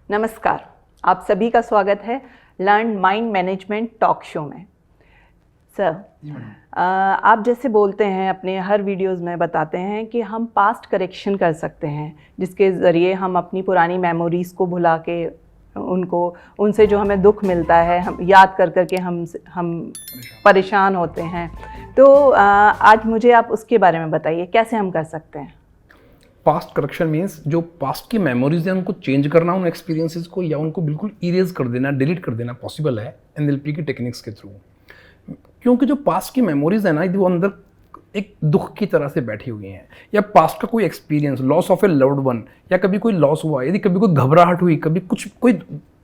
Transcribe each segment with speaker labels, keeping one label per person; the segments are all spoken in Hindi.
Speaker 1: नमस्कार, आप सभी का स्वागत है learn mind management talk show में। सर, आप जैसे बोलते हैं अपने हर वीडियोस में बताते हैं कि हम पास्ट करेक्शन कर सकते हैं, जिसके ज़रिए हम अपनी पुरानी मेमोरीज़ को भुला के उनसे जो हमें दुख मिलता है हम याद कर कर के हम परेशान होते हैं। तो आज मुझे आप उसके बारे में बताइए, कैसे हम कर सकते हैं।
Speaker 2: पास्ट करेक्शन मीन्स जो पास्ट की मेमोरीज हैं उनको चेंज करना, उन एक्सपीरियंसेस को, या उनको बिल्कुल इरेज कर देना, डिलीट कर देना पॉसिबल है एनएलपी की टेक्निक्स के थ्रू। क्योंकि जो पास्ट की मेमोरीज है ना, वो अंदर एक दुख की तरह से बैठी हुई हैं, या पास्ट का कोई experience, loss of A loved one, या कभी कोई लॉस हुआ, यदि कभी कोई घबराहट हुई, कभी कोई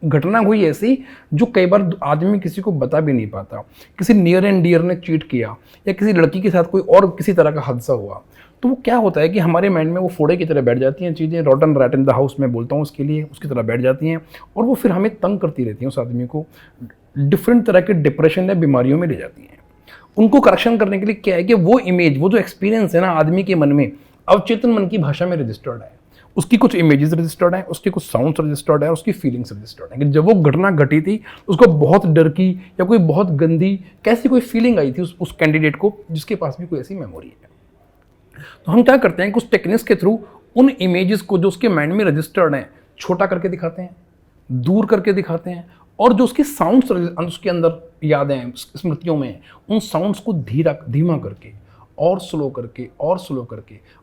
Speaker 2: घटना हुई ऐसी जो कई बार आदमी किसी को बता भी नहीं पाता, किसी नियर एंड डियर ने चीट किया, या किसी लड़की के साथ कोई और किसी तरह का हादसा हुआ, तो वो क्या होता है कि हमारे माइंड में वो फोड़े की तरह बैठ जाती हैं चीज़ें, रॉटन रैट इन द हाउस में बोलता हूँ उसके लिए, उसकी तरह बैठ जाती हैं, और वो फिर हमें तंग करती रहती हैं, उस आदमी को डिफरेंट तरह के डिप्रेशन या बीमारियों में ले जाती हैं। उनको करेक्शन करने के लिए क्या है कि वो इमेज, वो जो एक्सपीरियंस है ना आदमी के मन में, अवचेतन मन की भाषा में रजिस्टर्ड है, उसकी कुछ इमेजेस रजिस्टर्ड है, उसके कुछ साउंड्स रजिस्टर्ड है, उसकी फीलिंग्स रजिस्टर्ड है कि जब वो घटना घटी थी उसको बहुत डर की या कोई बहुत गंदी कैसी कोई फीलिंग आई थी उस कैंडिडेट को, जिसके पास भी कोई ऐसी मेमोरी है। तो हम क्या करते हैं, कुछ टेक्निक्स के थ्रू उन इमेजेस को जो उसके माइंड में रजिस्टर्ड हैं छोटा करके दिखाते हैं, दूर करके दिखाते हैं, और जो उसके साउंड्स उसके अंदर यादें स्मृतियों में, उन साउंड्स को धीमा करके और स्लो करके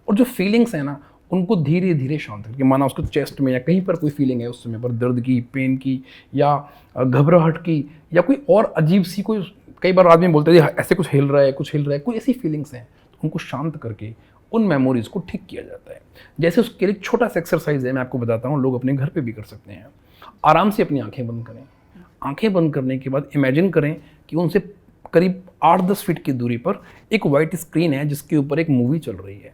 Speaker 2: और जो फीलिंग्स हैं ना उनको धीरे धीरे शांत करके, माना उसको चेस्ट में या कहीं पर कोई फीलिंग है उस समय पर, दर्द की, पेन की, या घबराहट की, या कोई और अजीब सी कोई, कई बार आदमी बोलते हैं ऐसे कुछ हिल रहा है, कोई ऐसी फीलिंग्स हैं, उनको शांत करके उन मेमोरीज को ठीक किया जाता है। जैसे उसके लिए छोटा सा एक्सरसाइज है, मैं आपको बताता हूँ, लोग अपने घर पे भी कर सकते हैं। आराम से अपनी आंखें बंद करें। आंखें बंद करने के बाद इमेजिन करें कि उनसे करीब 8-10 फीट की दूरी पर एक वाइट स्क्रीन है जिसके ऊपर एक मूवी चल रही है।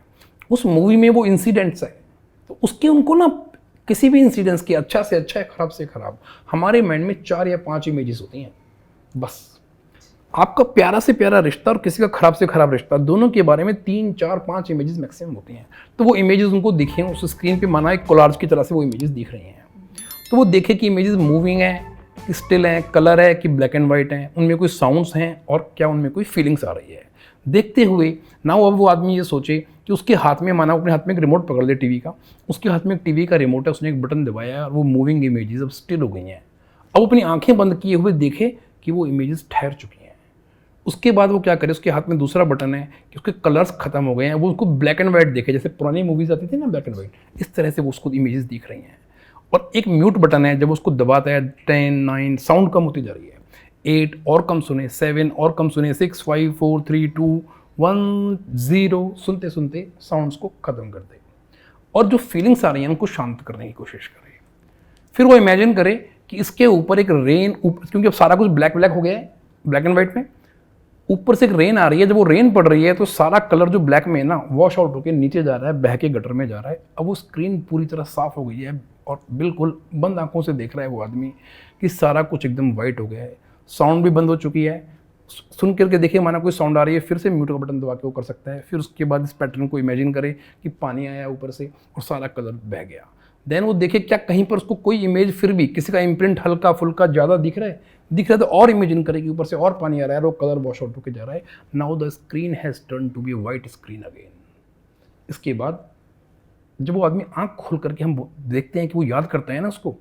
Speaker 2: उस मूवी में वो इंसिडेंट्स है, तो उसके उनको ना किसी भी इंसिडेंट्स की, अच्छा से अच्छा, खराब से खराब, हमारे माइंड में 4 या 5 इमेजेस होती हैं बस। आपका प्यारा से प्यारा रिश्ता और किसी का खराब से खराब रिश्ता, दोनों के बारे में 3, 4, 5 इमेजेस मैक्सिमम होती हैं। तो वो इमेजेस उनको दिखें उस स्क्रीन पे, माना एक कोलाज की तरह से वो इमेजेस दिख रही हैं, तो वो देखे कि इमेजेस मूविंग है, स्टिल है, कलर है कि ब्लैक एंड वाइट है, उनमें कोई साउंड्स हैं और क्या उनमें कोई फीलिंग्स आ रही है। देखते हुए ना अब वो आदमी ये सोचे कि उसके हाथ में, माना अपने हाथ में एक रिमोट पकड़ ले टीवी का, उसके हाथ में एक टीवी का रिमोट है, उसने एक बटन दबाया और वो मूविंग इमेजेस अब स्टिल हो गई हैं। अब अपनी आंखें बंद किए हुए देखे कि वो इमेजेस ठहर चुकी हैं। उसके बाद वो क्या करे, उसके हाथ में दूसरा बटन है कि उसके कलर्स खत्म हो गए हैं, वो उसको ब्लैक एंड वाइट देखे, जैसे पुरानी मूवीज आती थी ना ब्लैक एंड वाइट, इस तरह से वो उसको इमेजेस दिख रही हैं। और एक म्यूट बटन है, जब उसको दबाता है 10, 9 साउंड कम होती जा रही है, 8 और कम सुने, 7 और कम सुने, 6, 5, 4, 3, 2, 1, 0 सुनते सुनते साउंड्स को खत्म कर दे, और जो फीलिंग्स आ रही हैं उनको शांत करने की कोशिश करे। फिर वो इमेजिन करे कि इसके ऊपर एक रेन, क्योंकि अब सारा कुछ ब्लैक हो गया है, ब्लैक एंड वाइट में, ऊपर से एक रेन आ रही है। जब वो रेन पड़ रही है तो सारा कलर जो ब्लैक में है ना, वॉश आउट होकर नीचे जा रहा है, बह के गटर में जा रहा है। अब वो स्क्रीन पूरी तरह साफ हो गई है और बिल्कुल बंद आंखों से देख रहा है वो आदमी कि सारा कुछ एकदम वाइट हो गया है, साउंड भी बंद हो चुकी है। सुन करके देखिए, माना कोई साउंड आ रही है, फिर से म्यूट का बटन दबा के वो कर सकता है। फिर उसके बाद इस पैटर्न को इमेजिन करे कि पानी आया ऊपर से और सारा कलर बह गया। देन वो देखे क्या कहीं पर उसको कोई इमेज, फिर भी किसी का इम्प्रिंट हल्का फुल्का ज़्यादा दिख रहा है तो और इमेजिन करे कि ऊपर से और पानी आ रहा है और वो कलर वॉश आउट होकर जा रहा है। Now the screen has turn to be white screen again. इसके बाद जब वो आदमी आंख खोल करके हम देखते हैं कि वो याद करता है ना उसको,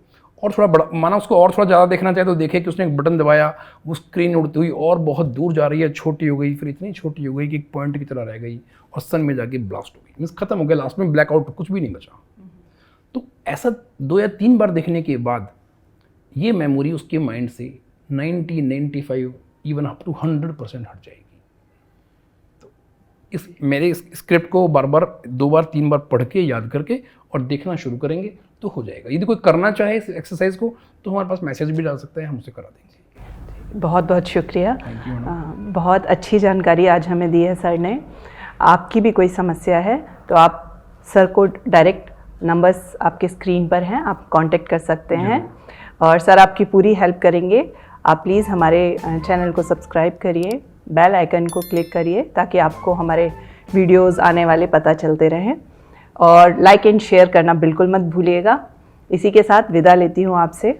Speaker 2: और थोड़ा बड़ा, माना उसको और थोड़ा ज़्यादा देखना चाहे तो देखे कि उसने एक बटन दबाया, वो स्क्रीन उड़ती हुई और बहुत दूर जा रही है, छोटी हो गई, फिर इतनी छोटी हो गई कि एक पॉइंट की तरह रह गई और सन में जाके ब्लास्ट हो गई, मीन्स खत्म हो गया, लास्ट में ब्लैकआउट, कुछ भी नहीं बचा। तो ऐसा 2 या 3 बार देखने के बाद ये मेमोरी उसके माइंड से 90, 95, इवन अप टू 100% हट जाएगी। तो मेरे स्क्रिप्ट को बार बार 2 बार 3 बार पढ़ के याद करके और देखना शुरू करेंगे तो हो जाएगा। यदि कोई करना चाहे इस एक्सरसाइज को तो हमारे पास मैसेज भी डाल सकता है, हम उसे करा देंगे।
Speaker 1: बहुत बहुत शुक्रिया, बहुत अच्छी जानकारी आज हमें दी है सर ने। आपकी भी कोई समस्या है तो आप सर को डायरेक्ट, नंबर्स आपके स्क्रीन पर हैं, आप कांटेक्ट कर सकते हैं और सर आपकी पूरी हेल्प करेंगे। आप प्लीज़ हमारे चैनल को सब्सक्राइब करिए, बेल आइकन को क्लिक करिए ताकि आपको हमारे वीडियोस आने वाले पता चलते रहें, और लाइक एंड शेयर करना बिल्कुल मत भूलिएगा। इसी के साथ विदा लेती हूँ आपसे।